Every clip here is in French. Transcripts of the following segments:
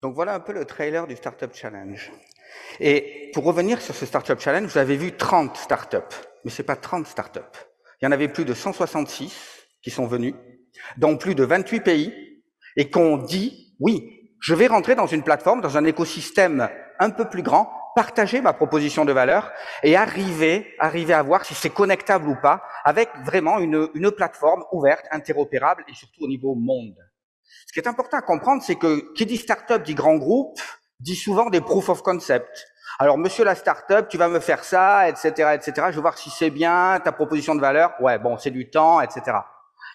Donc voilà un peu le trailer du Startup Challenge. Et pour revenir sur ce Startup Challenge, vous avez vu 30 startups, mais c'est pas 30 startups. Il y en avait plus de 166 qui sont venus, dans plus de 28 pays, et qu'on dit, oui, je vais rentrer dans une plateforme, dans un écosystème un peu plus grand, partager ma proposition de valeur et arriver à voir si c'est connectable ou pas, avec vraiment une plateforme ouverte, interopérable et surtout au niveau monde. Ce qui est important à comprendre, c'est que qui dit startup dit grand groupe, dit souvent des proof of concept. Alors, monsieur la startup, tu vas me faire ça, etc., etc. Je vais voir si c'est bien, ta proposition de valeur. Ouais, bon, c'est du temps, etc.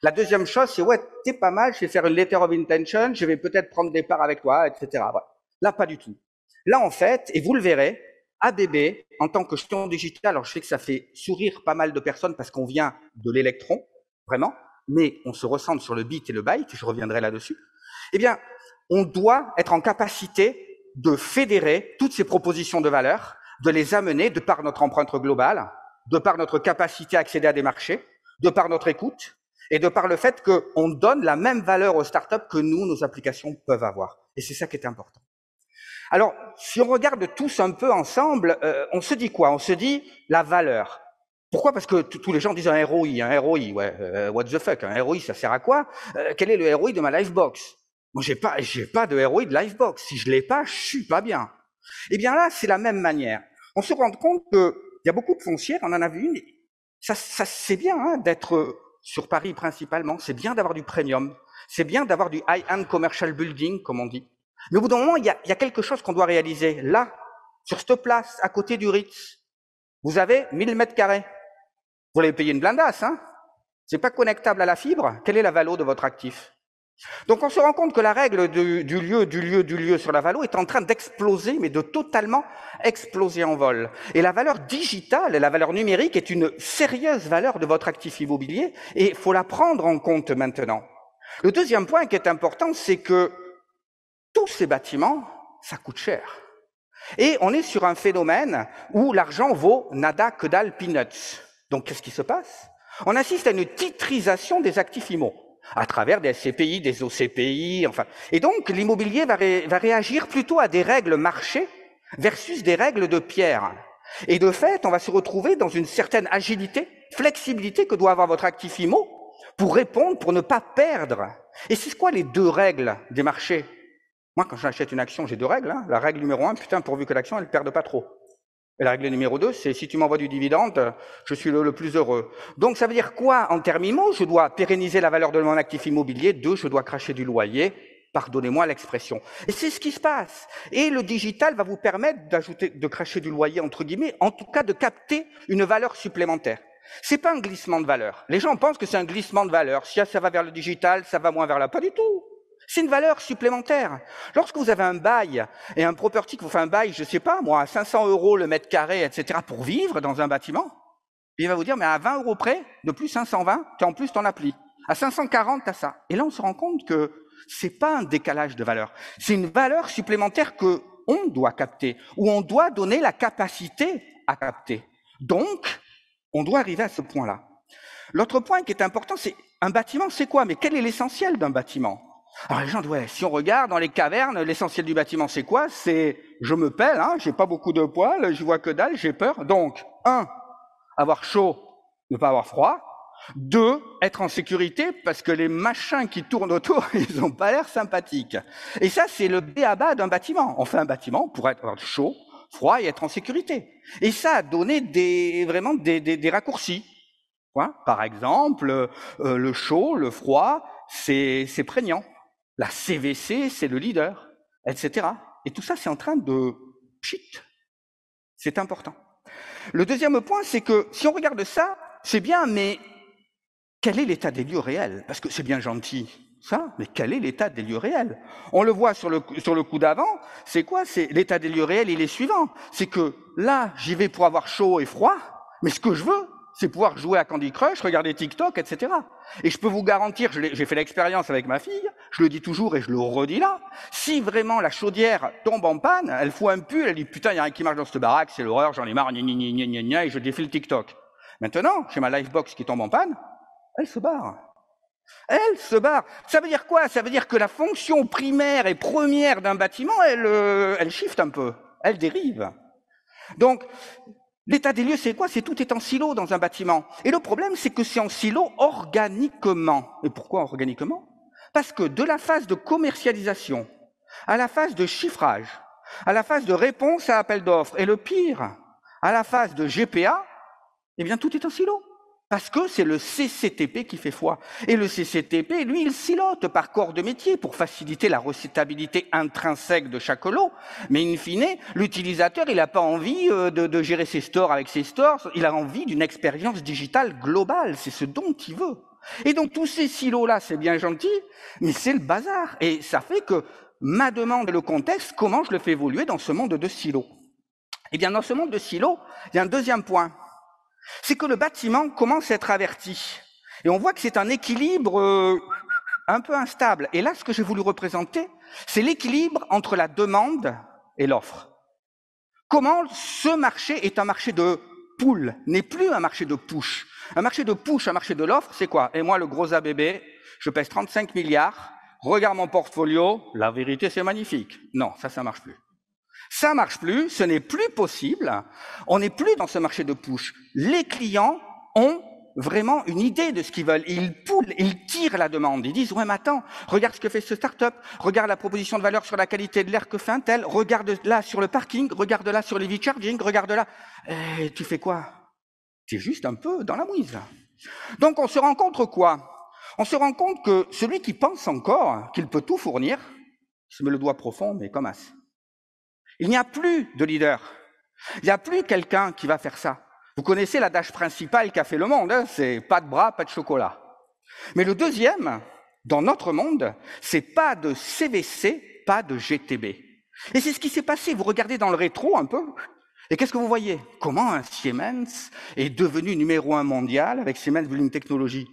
La deuxième chose, c'est ouais, t'es pas mal, je vais faire une letter of intention, je vais peut-être prendre des parts avec toi, etc. Ouais. Là, pas du tout. Là, en fait, et vous le verrez, ABB, en tant que gestion digitale, alors je sais que ça fait sourire pas mal de personnes parce qu'on vient de l'électron, vraiment, mais on se ressent sur le bit et le byte, je reviendrai là-dessus. Eh bien, on doit être en capacité de fédérer toutes ces propositions de valeur, de les amener de par notre empreinte globale, de par notre capacité à accéder à des marchés, de par notre écoute, et de par le fait qu'on donne la même valeur aux startups que nous, nos applications peuvent avoir. Et c'est ça qui est important. Alors, si on regarde tous un peu ensemble, on se dit quoi? On se dit la valeur. Pourquoi? Parce que tous les gens disent un ROI, ouais, what the fuck, un ROI, ça sert à quoi? Quel est le ROI de ma Livebox? Moi, j'ai pas de ROI de Livebox. Si je l'ai pas, je suis pas bien. Eh bien là, c'est la même manière. On se rend compte qu'il y a beaucoup de foncières, on en a vu une, ça c'est bien hein, d'être sur Paris principalement, c'est bien d'avoir du premium, c'est bien d'avoir du high-end commercial building, comme on dit. Mais au bout d'un moment, il y a quelque chose qu'on doit réaliser. Là, sur cette place, à côté du Ritz, vous avez 1000 mètres carrés. Vous allez payer une blindasse, hein? C'est pas connectable à la fibre. Quelle est la valo de votre actif? Donc on se rend compte que la règle du lieu sur la valo est en train d'exploser, mais de totalement exploser en vol. Et la valeur digitale, la valeur numérique est une sérieuse valeur de votre actif immobilier et il faut la prendre en compte maintenant. Le deuxième point qui est important, c'est que tous ces bâtiments, ça coûte cher. Et on est sur un phénomène où l'argent vaut nada que dalle peanuts. Donc qu'est-ce qui se passe? On assiste à une titrisation des actifs immo à travers des SCPI, des OCPI, enfin. Et donc l'immobilier va réagir plutôt à des règles marché versus des règles de pierre. Et de fait, on va se retrouver dans une certaine agilité, flexibilité que doit avoir votre actif immo pour répondre, pour ne pas perdre. Et c'est quoi les deux règles des marchés? Moi, quand j'achète une action, j'ai deux règles. Hein. La règle numéro 1, putain, pourvu que l'action, elle ne perde pas trop. Et la règle numéro 2, c'est si tu m'envoies du dividende, je suis le plus heureux. Donc, ça veut dire quoi en termes immo? Je dois pérenniser la valeur de mon actif immobilier. 2, je dois cracher du loyer. Pardonnez-moi l'expression. Et c'est ce qui se passe. Et le digital va vous permettre de cracher du loyer, entre guillemets, en tout cas de capter une valeur supplémentaire. C'est pas un glissement de valeur. Les gens pensent que c'est un glissement de valeur. Si ça va vers le digital, ça va moins vers là. Pas du tout. C'est une valeur supplémentaire. Lorsque vous avez un bail et un property qui vous fait un bail, je sais pas, moi, à 500 € le mètre carré, etc., pour vivre dans un bâtiment, il va vous dire, mais à 20 € près, de plus 520, en plus ton appli. À 540, t'as ça. Et là, on se rend compte que c'est pas un décalage de valeur. C'est une valeur supplémentaire que on doit capter, ou on doit donner la capacité à capter. Donc, on doit arriver à ce point-là. L'autre point qui est important, c'est un bâtiment, c'est quoi? Mais quel est l'essentiel d'un bâtiment? Alors les gens disent, ouais, si on regarde dans les cavernes, l'essentiel du bâtiment, c'est quoi? C'est, je me pèle, hein, j'ai pas beaucoup de poils, je vois que dalle, j'ai peur. Donc, 1, avoir chaud, ne pas avoir froid. 2, être en sécurité, parce que les machins qui tournent autour, ils ont pas l'air sympathiques. Et ça, c'est le b.a.-ba d'un bâtiment. On fait un bâtiment pour avoir chaud, froid et être en sécurité. Et ça a donné vraiment des raccourcis. Par exemple, le chaud, le froid, c'est prégnant. La CVC, c'est le leader, etc. Et tout ça, c'est en train de pchit. C'est important. Le deuxième point, c'est que si on regarde ça, c'est bien, mais quel est l'état des lieux réels? Parce que c'est bien gentil, ça, mais quel est l'état des lieux réels? On le voit sur le coup d'avant, c'est quoi? C'est l'état des lieux réels, il est suivant. C'est que là, j'y vais pour avoir chaud et froid, mais ce que je veux, c'est pouvoir jouer à Candy Crush, regarder TikTok, etc. Et je peux vous garantir, j'ai fait l'expérience avec ma fille, je le dis toujours et je le redis là, si vraiment la chaudière tombe en panne, elle fout un pull, elle dit « Putain, il y a rien qui marche dans cette baraque, c'est l'horreur, j'en ai marre, et je défile TikTok. » Maintenant, j'ai ma Livebox qui tombe en panne, elle se barre. Elle se barre. Ça veut dire quoi? Ça veut dire que la fonction primaire et première d'un bâtiment, elle shift un peu, elle dérive. Donc, l'état des lieux, c'est quoi? C'est tout est en silo dans un bâtiment. Et le problème, c'est que c'est en silo organiquement. Et pourquoi organiquement? Parce que de la phase de commercialisation à la phase de chiffrage, à la phase de réponse à appel d'offres, et le pire, à la phase de GPA, eh bien tout est en silo. Parce que c'est le CCTP qui fait foi. Et le CCTP, lui, il silote par corps de métier pour faciliter la recevabilité intrinsèque de chaque lot. Mais in fine, l'utilisateur, il n'a pas envie de gérer ses stores avec ses stores, il a envie d'une expérience digitale globale. C'est ce dont il veut. Et donc tous ces silos-là, c'est bien gentil, mais c'est le bazar. Et ça fait que ma demande et le contexte, comment je le fais évoluer dans ce monde de silos? Eh bien, dans ce monde de silos, il y a un deuxième point. C'est que le bâtiment commence à être averti. Et on voit que c'est un équilibre un peu instable. Et là, ce que j'ai voulu représenter, c'est l'équilibre entre la demande et l'offre. Comment ce marché est un marché de poule, n'est plus un marché de push. Un marché de push, un marché de l'offre, c'est quoi? Et moi, le gros ABB, je pèse 35 milliards, regarde mon portfolio, la vérité, c'est magnifique. Non, ça marche plus. Ça marche plus, ce n'est plus possible, on n'est plus dans ce marché de push. Les clients ont vraiment une idée de ce qu'ils veulent, ils poulent, ils tirent la demande, ils disent « Ouais, mais attends, regarde ce que fait ce start-up, regarde la proposition de valeur sur la qualité de l'air que fait un tel, regarde là sur le parking, regarde là sur les EV charging, regarde là. » Et tu fais quoi? Tu es juste un peu dans la mouise. Donc on se rend compte quoi? On se rend compte que celui qui pense encore qu'il peut tout fournir, je mets le doigt profond, mais comme as. Il n'y a plus de leader. Il n'y a plus quelqu'un qui va faire ça. Vous connaissez l'adage principal qu'a fait le monde, hein, c'est pas de bras, pas de chocolat. Mais le deuxième, dans notre monde, c'est pas de CVC, pas de GTB. Et c'est ce qui s'est passé. Vous regardez dans le rétro un peu, et qu'est-ce que vous voyez? Comment un Siemens est devenu numéro 1 mondial avec Siemens Building Technology?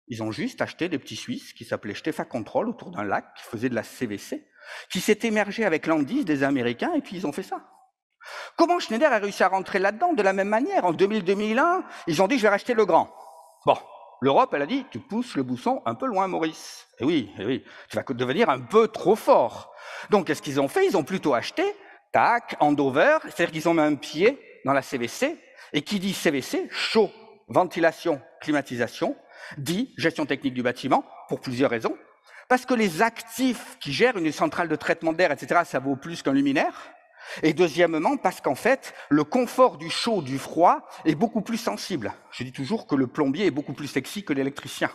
Ils ont juste acheté des petits Suisses qui s'appelaient Stefa Control autour d'un lac, qui faisaient de la CVC, qui s'est émergé avec l'Andis des Américains, et puis ils ont fait ça. Comment Schneider a réussi à rentrer là-dedans de la même manière? En 2000-2001, ils ont dit « je vais racheter le grand ». Bon, l'Europe, elle a dit « tu pousses le bouchon un peu loin, Maurice ». Eh oui, tu vas devenir un peu trop fort. Donc, qu'est-ce qu'ils ont fait? Ils ont plutôt acheté, tac, handover, c'est-à-dire qu'ils ont mis un pied dans la CVC, et qui dit CVC, chaud, ventilation, climatisation, dit gestion technique du bâtiment, pour plusieurs raisons. Parce que les actifs qui gèrent une centrale de traitement d'air, etc., ça vaut plus qu'un luminaire. Et deuxièmement, parce qu'en fait, le confort du chaud, du froid est beaucoup plus sensible. Je dis toujours que le plombier est beaucoup plus sexy que l'électricien.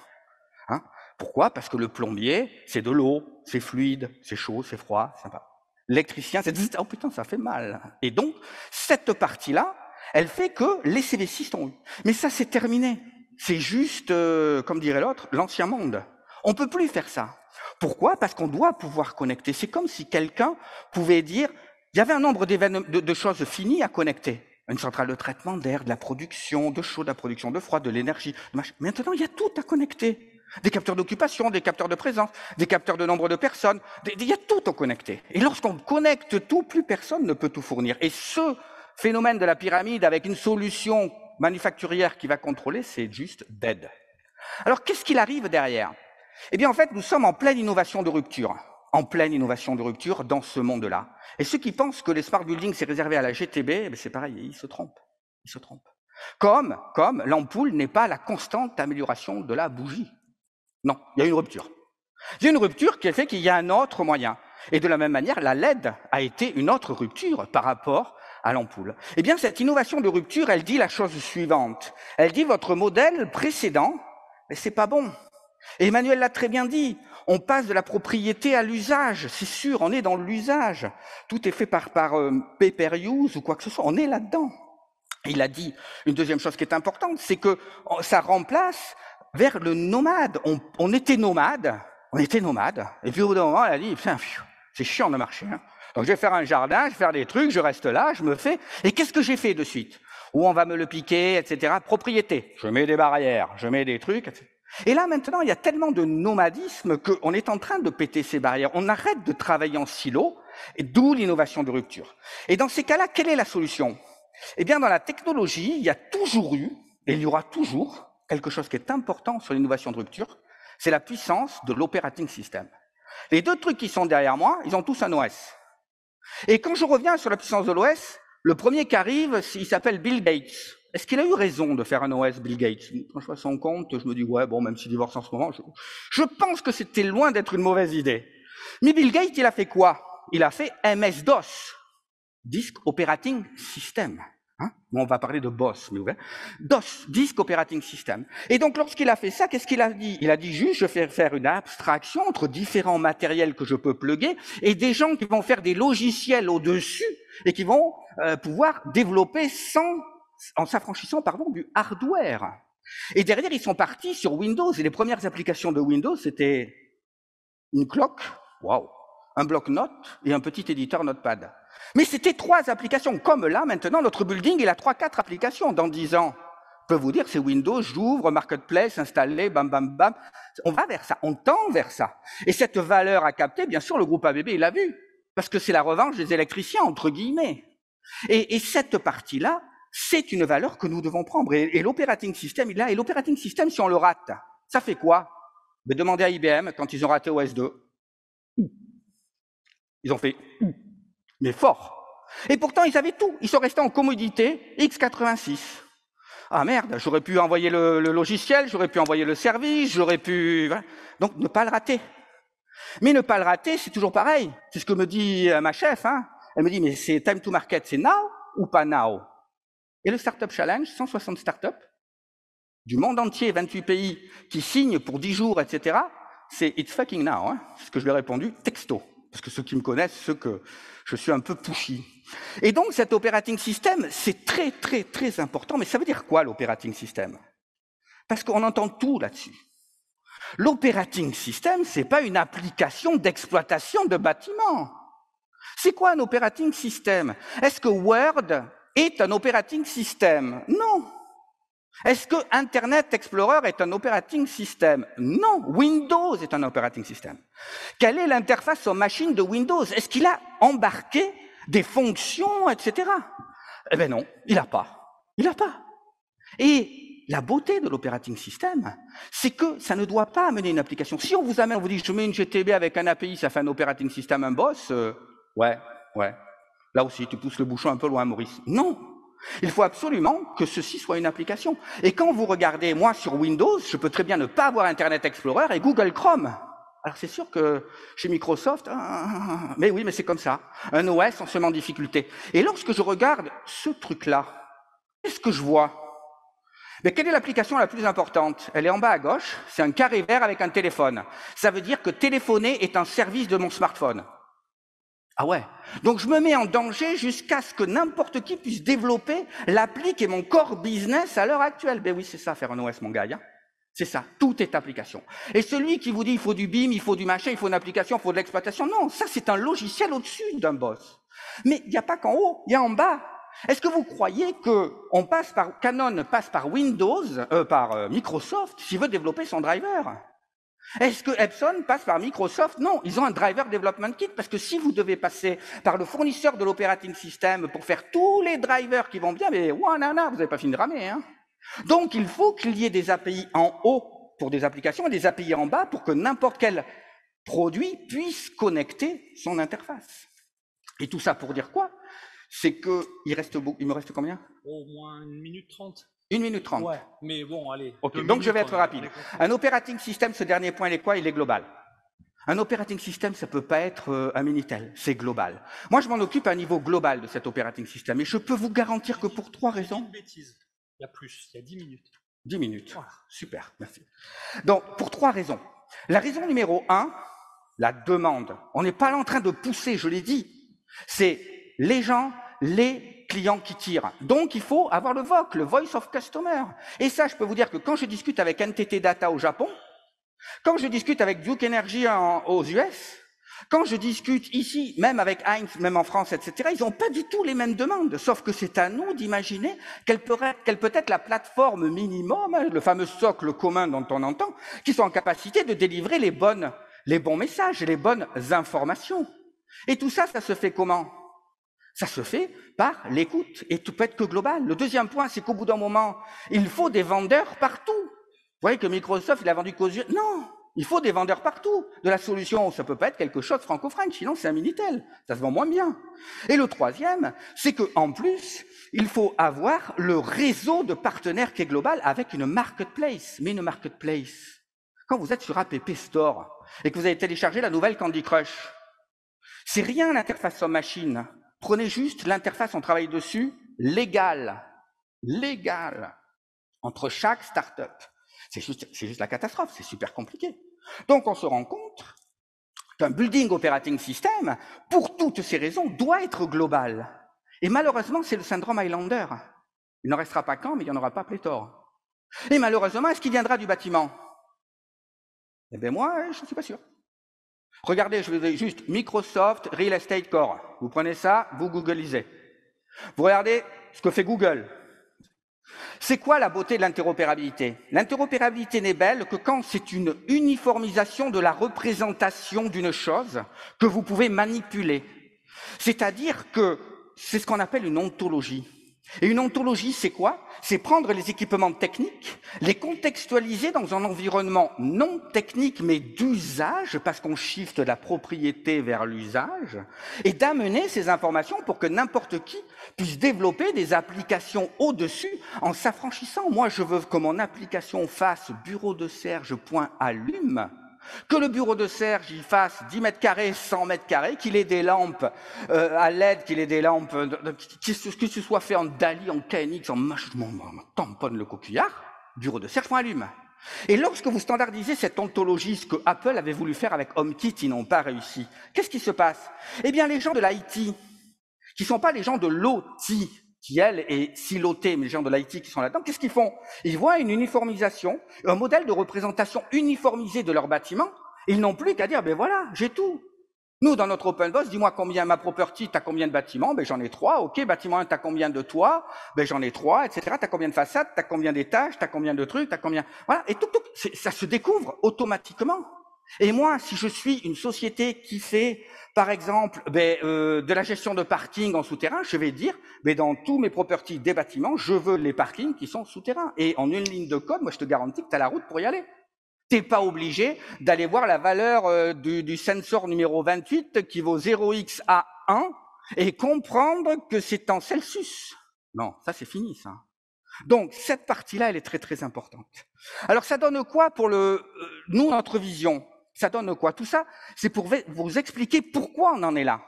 Hein? Pourquoi? Parce que le plombier, c'est de l'eau, c'est fluide, c'est chaud, c'est froid, c'est sympa. L'électricien, c'est « oh putain, ça fait mal ». Et donc, cette partie-là, elle fait que les CV6 ont eu. Mais ça, c'est terminé. C'est juste, comme dirait l'autre, l'ancien monde. On ne peut plus faire ça. Pourquoi? Parce qu'on doit pouvoir connecter. C'est comme si quelqu'un pouvait dire, il y avait un nombre de choses finies à connecter. Une centrale de traitement d'air, de la production de chaud, de la production de froid, de l'énergie. Maintenant, il y a tout à connecter. Des capteurs d'occupation, des capteurs de présence, des capteurs de nombre de personnes. Il y a tout à connecter. Et lorsqu'on connecte tout, plus personne ne peut tout fournir. Et ce phénomène de la pyramide avec une solution manufacturière qui va contrôler, c'est juste dead. Alors, qu'est-ce qu'il arrive derrière? Eh bien, en fait, nous sommes en pleine innovation de rupture. En pleine innovation de rupture dans ce monde-là. Et ceux qui pensent que les smart buildings, c'est réservé à la GTB, c'est pareil, ils se trompent. Ils se trompent. Comme l'ampoule n'est pas la constante amélioration de la bougie. Non, il y a une rupture. Il y a une rupture qui fait qu'il y a un autre moyen. Et de la même manière, la LED a été une autre rupture par rapport à l'ampoule. Eh bien, cette innovation de rupture, elle dit la chose suivante. Elle dit, votre modèle précédent, mais c'est pas bon. Et Emmanuel l'a très bien dit, on passe de la propriété à l'usage, c'est sûr, on est dans l'usage. Tout est fait par pay-per-use ou quoi que ce soit, on est là-dedans. Il a dit une deuxième chose qui est importante, c'est que ça remplace vers le nomade. On était nomade, et puis au bout d'un moment, elle a dit, c'est chiant de marcher. Hein. Donc je vais faire un jardin, je vais faire des trucs, je reste là, je me fais. Et qu'est-ce que j'ai fait de suite? Où on va me le piquer, etc. Propriété. Je mets des barrières, je mets des trucs, etc. Et là, maintenant, il y a tellement de nomadisme qu'on est en train de péter ces barrières. On arrête de travailler en silo, et d'où l'innovation de rupture. Et dans ces cas-là, quelle est la solution? Eh bien, dans la technologie, il y a toujours eu, et il y aura toujours, quelque chose qui est important sur l'innovation de rupture, c'est la puissance de l'operating system. Les deux trucs qui sont derrière moi, ils ont tous un OS. Et quand je reviens sur la puissance de l'OS, le premier qui arrive, il s'appelle Bill Gates. Est-ce qu'il a eu raison de faire un OS, Bill Gates? Quand je vois son compte, je me dis, ouais, bon, même s'il divorce en ce moment, je pense que c'était loin d'être une mauvaise idée. Mais Bill Gates, il a fait quoi? Il a fait MS-DOS, Disk Operating System. Hein, on va parler de BOSS, mais ouais. DOS, Disk Operating System. Et donc, lorsqu'il a fait ça, qu'est-ce qu'il a dit? Il a dit juste, je vais faire une abstraction entre différents matériels que je peux plugger et des gens qui vont faire des logiciels au-dessus et qui vont pouvoir développer en s'affranchissant, du hardware. Et derrière, ils sont partis sur Windows. Et les premières applications de Windows, c'était une cloque, waouh, un bloc-notes et un petit éditeur Notepad. Mais c'était 3 applications. Comme là, maintenant, notre building, il a 3-4 applications. Dans 10 ans, je peux vous dire, c'est Windows, j'ouvre, Marketplace, installé, bam, bam, bam. On va vers ça, on tend vers ça. Et cette valeur à capter, bien sûr, le groupe ABB, il l'a vu. Parce que c'est la revanche des électriciens, entre guillemets. Et cette partie-là, c'est une valeur que nous devons prendre. Et l'operating system, il est là. Et l'operating system, si on le rate, ça fait quoi? Demandez à IBM, quand ils ont raté OS2. Ils ont fait mais fort. Et pourtant, ils avaient tout. Ils sont restés en commodité x86. Ah merde, j'aurais pu envoyer le logiciel, j'aurais pu envoyer le service, j'aurais pu... Voilà. Donc, ne pas le rater. Mais ne pas le rater, c'est toujours pareil. C'est ce que me dit ma chef. Hein. Elle me dit, mais c'est time to market, c'est now ou pas now? Et le Startup Challenge, 160 startups du monde entier, 28 pays qui signent pour 10 jours, etc., c'est « it's fucking now hein ». C'est ce que je lui ai répondu texto. Parce que ceux qui me connaissent, ceux que je suis un peu pushy. Et donc, cet operating system, c'est très, très, très important. Mais ça veut dire quoi, l'operating system? Parce qu'on entend tout là-dessus. L'operating system, c'est pas une application d'exploitation de bâtiments. C'est quoi un operating system? Est-ce que Word est un operating system? Non. Est-ce que Internet Explorer est un operating system? Non. Windows est un operating system. Quelle est l'interface aux machines de Windows? Est-ce qu'il a embarqué des fonctions, etc.? Eh bien non, il n'a pas. Il n'a pas. Et la beauté de l'operating system, c'est que ça ne doit pas amener une application. Si on vous amène, on vous dit, je mets une GTB avec un API, ça fait un operating system, un boss, ouais. Là aussi, tu pousses le bouchon un peu loin, Maurice. Non. Il faut absolument que ceci soit une application. Et quand vous regardez, moi, sur Windows, je peux très bien ne pas avoir Internet Explorer et Google Chrome. Alors, c'est sûr que chez Microsoft, mais oui, mais c'est comme ça. Un OS, on se met en difficulté. Et lorsque je regarde ce truc-là, qu'est-ce que je vois? Mais quelle est l'application la plus importante? Elle est en bas à gauche, c'est un carré vert avec un téléphone. Ça veut dire que téléphoner est un service de mon smartphone. Ah ouais. Donc je me mets en danger jusqu'à ce que n'importe qui puisse développer l'appli qui est mon core business à l'heure actuelle. Ben oui, c'est ça, faire un OS, mon gars. Hein. C'est ça, tout est application. Et celui qui vous dit il faut du BIM, il faut du machin, il faut une application, il faut de l'exploitation, non, ça c'est un logiciel au-dessus d'un boss. Mais il n'y a pas qu'en haut, il y a en bas. Est-ce que vous croyez que Canon passe par Windows, par Microsoft, s'il veut développer son driver? Est-ce que Epson passe par Microsoft? Non, ils ont un driver development kit, parce que si vous devez passer par le fournisseur de l'operating system pour faire tous les drivers qui vont bien, mais vous n'avez pas fini de ramer. Hein. Donc, il faut qu'il y ait des API en haut pour des applications et des API en bas pour que n'importe quel produit puisse connecter son interface. Et tout ça pour dire quoi? C'est que il me reste combien? Au moins 1 minute 30. 1 minute 30. Ouais, mais bon, allez. Ok, donc je vais être rapide. Un operating system, ce dernier point, il est quoi? Il est global. Un operating system, ça peut pas être un Minitel, c'est global. Moi, je m'en occupe à un niveau global de cet operating system, et je peux vous garantir que pour 3 raisons... Une bêtise. Il y a plus, il y a 10 minutes. 10 minutes, voilà. Super, merci. Donc, pour 3 raisons. La raison numéro 1, la demande. On n'est pas là en train de pousser, je l'ai dit. C'est les gens, les clients qui tirent. Donc, il faut avoir le VOC, le Voice of Customer. Et ça, je peux vous dire que quand je discute avec NTT Data au Japon, quand je discute avec Duke Energy aux US, quand je discute ici, même avec Heinz, même en France, etc., ils n'ont pas du tout les mêmes demandes. Sauf que c'est à nous d'imaginer quelle peut être la plateforme minimum, le fameux socle commun dont on entend, qui sont en capacité de délivrer les bons messages et les bonnes informations. Et tout ça, ça se fait comment? Ça se fait par l'écoute, et tout peut être que global. Le deuxième point, c'est qu'au bout d'un moment, il faut des vendeurs partout. Vous voyez que Microsoft, il a vendu qu'aux yeux. Non, Il faut des vendeurs partout de la solution. Ça peut pas être quelque chose franco-french, sinon c'est un Minitel. Ça se vend moins bien. Et le troisième, c'est qu'en plus, il faut avoir le réseau de partenaires qui est global avec une marketplace. Mais une marketplace, quand vous êtes sur App Store et que vous avez téléchargé la nouvelle Candy Crush, c'est rien l'interface homme-machine. Prenez juste l'interface, on travaille dessus, légale, entre chaque start-up. C'est juste la catastrophe, c'est super compliqué. Donc on se rend compte qu'un building operating system, pour toutes ces raisons, doit être global. Et malheureusement, c'est le syndrome Highlander. Il n'en restera pas qu'un, mais il n'y en aura pas pléthore. Et malheureusement, est-ce qu'il viendra du bâtiment? Eh bien moi, je ne suis pas sûr. Regardez, je vous dis juste Microsoft Real Estate Core. Vous prenez ça, vous googlisez. Vous regardez ce que fait Google. C'est quoi la beauté de l'interopérabilité? L'interopérabilité n'est belle que quand c'est une uniformisation de la représentation d'une chose que vous pouvez manipuler. C'est-à-dire que c'est ce qu'on appelle une ontologie. Et une ontologie, c'est quoi? C'est prendre les équipements techniques, les contextualiser dans un environnement non technique mais d'usage, parce qu'on shift de la propriété vers l'usage, et d'amener ces informations pour que n'importe qui puisse développer des applications au-dessus en s'affranchissant. Moi, je veux que mon application fasse bureau de Serge, point allume, que le bureau de Serge, il fasse 10 mètres carrés, 100 mètres carrés, qu'il ait des lampes à LED, qu'il ait des lampes, que ce soit fait en DALI, en KNX, en tamponne le coquillard, bureau de Serge, point allume. Et lorsque vous standardisez cette ontologie, ce que Apple avait voulu faire avec HomeKit, ils n'ont pas réussi. Qu'est-ce qui se passe? Eh bien, les gens de l'IT, qui ne sont pas les gens de l'OT, qui, elle, est silotée, mais les gens de l'IT qui sont là-dedans, qu'est-ce qu'ils font? Ils voient une uniformisation, un modèle de représentation uniformisé de leur bâtiment. Ils n'ont plus qu'à dire, ben voilà, j'ai tout. Nous, dans notre open boss, dis-moi combien ma property, t'as combien de bâtiments? Ben j'en ai 3. Ok, bâtiment 1, t'as combien de toits? Ben j'en ai 3, etc. T'as combien de façades? T'as combien d'étages? T'as combien de trucs? T'as combien? Voilà. Et tout, ça se découvre automatiquement. Et moi, si je suis une société qui fait, par exemple, de la gestion de parking en souterrain, je vais dire, dans tous mes properties des bâtiments, je veux les parkings qui sont souterrains. Et en une ligne de code, moi, je te garantis que tu as la route pour y aller. T'es pas obligé d'aller voir la valeur du sensor numéro 28 qui vaut 0x à 1 et comprendre que c'est en Celsius. Non, ça c'est fini, ça. Donc, cette partie-là, elle est très, très importante. Alors, ça donne quoi pour nous, notre vision? Ça donne quoi? Tout ça, c'est pour vous expliquer pourquoi on en est là.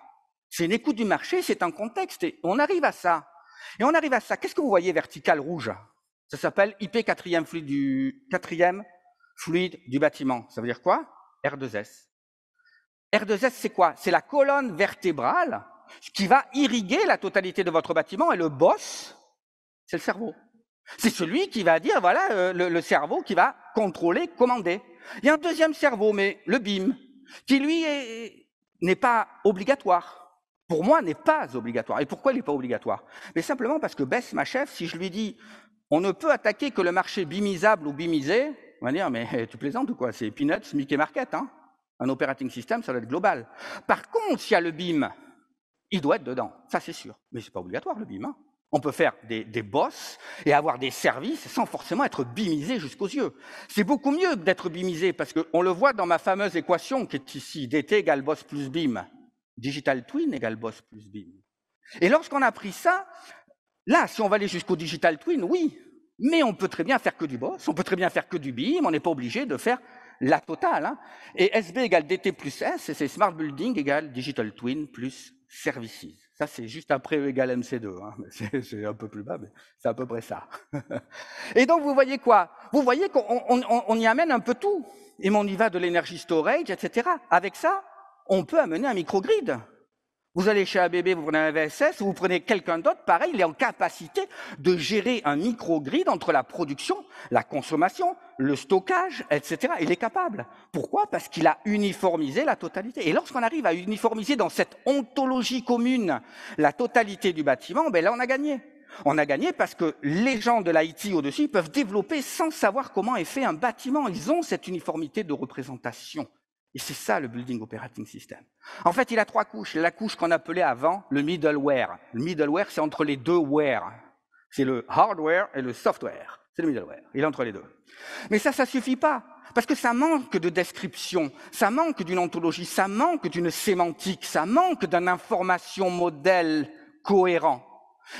C'est une écoute du marché, c'est un contexte, et on arrive à ça. Et on arrive à ça. Qu'est-ce que vous voyez vertical rouge? Ça s'appelle IP quatrième fluide du bâtiment. Ça veut dire quoi? R2S. R2S, c'est quoi? C'est la colonne vertébrale qui va irriguer la totalité de votre bâtiment, et le boss, c'est le cerveau. C'est celui qui va dire, voilà, le cerveau qui va contrôler, commander. Il y a un deuxième cerveau, mais le BIM, qui lui n'est pas obligatoire. Pour moi, n'est pas obligatoire. Et pourquoi il n'est pas obligatoire? Mais simplement parce que Bess, ma chef, si je lui dis, on ne peut attaquer que le marché bimisable ou bimisé, on va dire, mais tu plaisantes ou quoi? C'est Peanuts, Mickey Market, hein? Un operating system, ça doit être global. Par contre, s'il y a le BIM, il doit être dedans, ça c'est sûr. Mais c'est pas obligatoire, le BIM, hein? On peut faire des boss et avoir des services sans forcément être bimisé jusqu'aux yeux. C'est beaucoup mieux d'être bimisé parce qu'on le voit dans ma fameuse équation qui est ici, DT égale boss plus BIM. Digital Twin égale boss plus BIM. Et lorsqu'on a pris ça, là, si on va aller jusqu'au Digital Twin, oui, mais on peut très bien faire que du boss, on peut très bien faire que du BIM, on n'est pas obligé de faire la totale. Hein. Et SB égale DT plus S, et c'est Smart Building égale Digital Twin plus Services. Ça, c'est juste après E égale MC2. Hein. C'est un peu plus bas, mais c'est à peu près ça. Et donc, vous voyez quoi? Vous voyez qu'on y amène un peu tout. Et on y va de l'énergie storage, etc. Avec ça, on peut amener un microgrid. Vous allez chez ABB, vous prenez un VSS, vous prenez quelqu'un d'autre, pareil, il est en capacité de gérer un microgrid entre la production, la consommation, le stockage, etc. Il est capable. Pourquoi? Parce qu'il a uniformisé la totalité. Et lorsqu'on arrive à uniformiser dans cette ontologie commune la totalité du bâtiment, ben là, on a gagné. On a gagné parce que les gens de l'IT au-dessus peuvent développer sans savoir comment est fait un bâtiment. Ils ont cette uniformité de représentation. Et c'est ça le Building Operating System. En fait, il a 3 couches. La couche qu'on appelait avant le middleware. Le middleware, c'est entre les deux ware. C'est le hardware et le software. C'est le middleware. Il est entre les deux. Mais ça suffit pas. Parce que ça manque de description, ça manque d'une ontologie, ça manque d'une sémantique, ça manque d'un information modèle cohérent.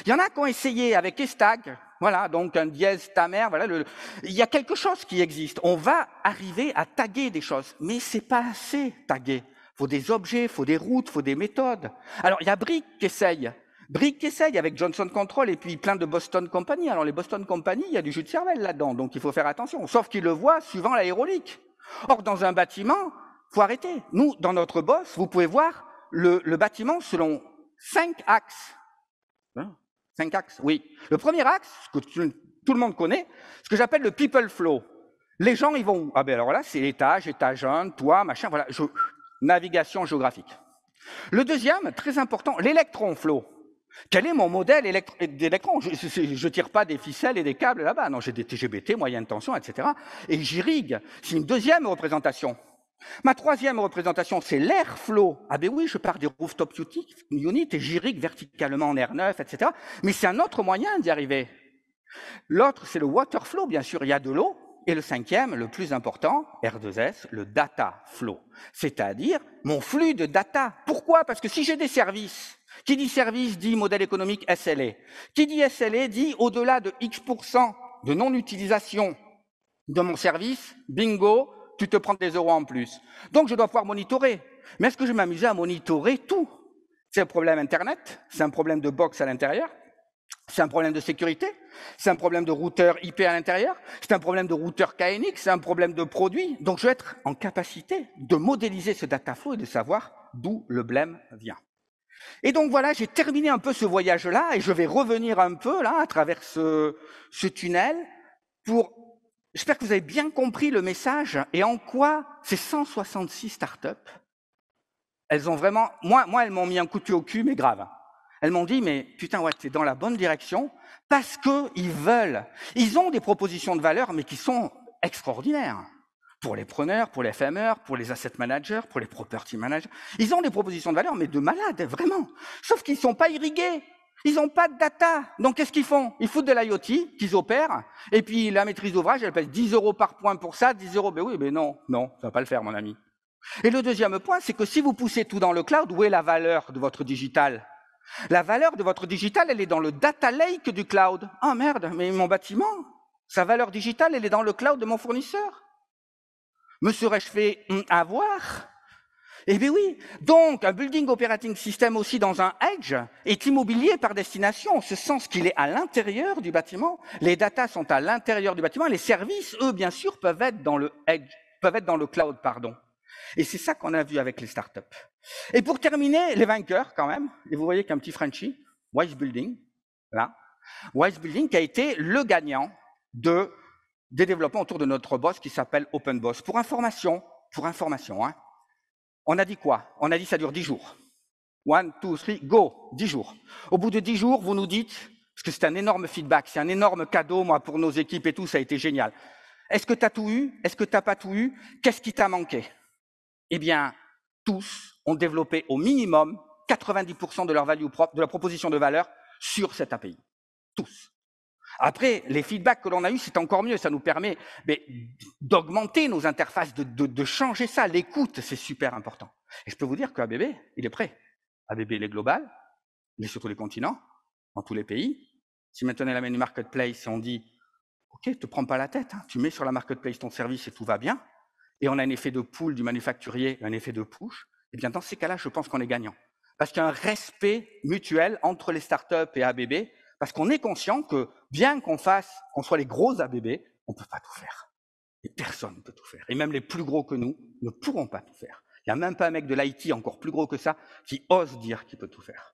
Il y en a qui ont essayé avec Estag, voilà, donc un dièse tamer, voilà, il y a quelque chose qui existe. On va arriver à taguer des choses, mais c'est pas assez tagué. Faut des objets, faut des routes, faut des méthodes. Alors, il y a Brick qui essaye. Brick qui essaye avec Johnson Control et puis plein de Boston Company. Alors, les Boston Company, il y a du jus de cervelle là-dedans, donc il faut faire attention. Sauf qu'ils le voient suivant l'aérolique. Or, dans un bâtiment, faut arrêter. Nous, dans notre boss, vous pouvez voir le bâtiment selon 5 axes. 5 axes, oui. Le premier axe, ce que tout le monde connaît, ce que j'appelle le people flow. Les gens, ils vont... Ah ben alors là, c'est étage 1, toit, machin, voilà. Navigation géographique. Le deuxième, très important, l'électron flow. Quel est mon modèle d'électron? Je tire pas des ficelles et des câbles là-bas. Non, j'ai des TGBT, moyenne tension, etc. Et j'irrigue. C'est une deuxième représentation. Ma troisième représentation, c'est l'airflow. Ah ben oui, je pars des rooftop units et j'irrigue verticalement en air neuf, etc. Mais c'est un autre moyen d'y arriver. L'autre, c'est le water flow, bien sûr, il y a de l'eau. Et le cinquième, le plus important, R2S, le data flow. C'est-à-dire mon flux de data. Pourquoi? Parce que si j'ai des services, qui dit service dit modèle économique SLA. Qui dit SLA dit au-delà de X% de non-utilisation de mon service, bingo, tu te prends des euros en plus. Donc, je dois pouvoir monitorer. Mais est-ce que je vais m'amuser à monitorer tout? C'est un problème Internet, c'est un problème de box à l'intérieur, c'est un problème de sécurité, c'est un problème de routeur IP à l'intérieur, c'est un problème de routeur KNX, c'est un problème de produit. Donc, je vais être en capacité de modéliser ce data flow et de savoir d'où le blême vient. Et donc, voilà, j'ai terminé un peu ce voyage-là et je vais revenir un peu là à travers ce tunnel pour... J'espère que vous avez bien compris le message et en quoi ces 166 startups, elles ont vraiment... Moi, elles m'ont mis un coup de pied au cul, mais grave. Elles m'ont dit, mais putain, ouais, t'es dans la bonne direction parce qu'ils veulent. Ils ont des propositions de valeur, mais qui sont extraordinaires. Pour les preneurs, pour les FMR, pour les asset managers, pour les property managers. Ils ont des propositions de valeur, mais de malades, vraiment. Sauf qu'ils ne sont pas irrigués. Ils n'ont pas de data. Donc, qu'est-ce qu'ils font? Ils foutent de l'IoT qu'ils opèrent, et puis la maîtrise d'ouvrage, elle pèse 10 euros par point pour ça, 10 euros. Ben oui, mais non, ça ne va pas le faire, mon ami. Et le deuxième point, c'est que si vous poussez tout dans le cloud, où est la valeur de votre digital? La valeur de votre digital, elle est dans le data lake du cloud. Ah merde, mais mon bâtiment, sa valeur digitale, elle est dans le cloud de mon fournisseur. Me serais-je fait avoir? Eh bien oui, donc un building operating system aussi dans un edge est immobilier par destination, en ce sens qu'il est à l'intérieur du bâtiment, les datas sont à l'intérieur du bâtiment, les services, eux, bien sûr, peuvent être dans le edge, peuvent être dans le cloud, pardon. Et c'est ça qu'on a vu avec les startups. Et pour terminer, les vainqueurs quand même, et vous voyez qu'un petit Frenchie, Wise Building, là, Wise Building qui a été le gagnant des développements autour de notre boss qui s'appelle OpenBoss. Pour information, hein. On a dit quoi? On a dit ça dure 10 jours. 1, 2, 3, go, 10 jours. Au bout de 10 jours, vous nous dites, parce que c'est un énorme feedback, c'est un énorme cadeau, moi, pour nos équipes et tout, ça a été génial. Est-ce que tu as tout eu? Est-ce que tu n'as pas tout eu? Qu'est-ce qui t'a manqué? Eh bien, tous ont développé au minimum 90% de leur value propre, de leur proposition de valeur sur cette API. Tous. Après, les feedbacks que l'on a eus, c'est encore mieux. Ça nous permet d'augmenter nos interfaces, de changer ça. L'écoute, c'est super important. Et je peux vous dire qu'ABB, il est prêt. ABB, il est global. Il est sur tous les continents, dans tous les pays. Si maintenant on amène une marketplace et on dit « Ok, ne te prends pas la tête, hein, tu mets sur la marketplace ton service et tout va bien », et on a un effet de pool du manufacturier, un effet de push, eh bien dans ces cas-là, je pense qu'on est gagnant. Parce qu'il y a un respect mutuel entre les startups et ABB, parce qu'on est conscient que bien qu'on soit les gros ABB, on ne peut pas tout faire. Et personne ne peut tout faire. Et même les plus gros que nous ne pourront pas tout faire. Il n'y a même pas un mec de l'IT encore plus gros que ça qui ose dire qu'il peut tout faire.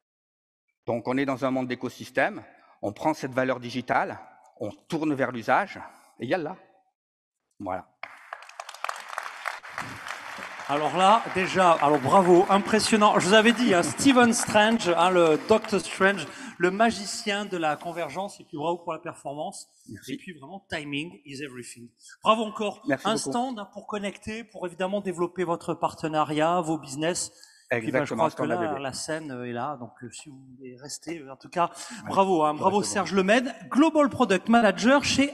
Donc on est dans un monde d'écosystème, on prend cette valeur digitale, on tourne vers l'usage, et yallah. Voilà. Alors là, déjà, alors bravo, impressionnant. Je vous avais dit, hein, Stephen Strange, hein, le Doctor Strange, le magicien de la convergence, et puis bravo pour la performance. Merci. Et puis vraiment, timing is everything. Bravo encore. Merci un beaucoup. stand hein, pour connecter, pour évidemment développer votre partenariat, vos business. Exactement. Puis, je crois que là, la scène est là, donc si vous voulez rester, en tout cas, bravo, hein, bravo Serge Lemaitre, Global Product Manager chez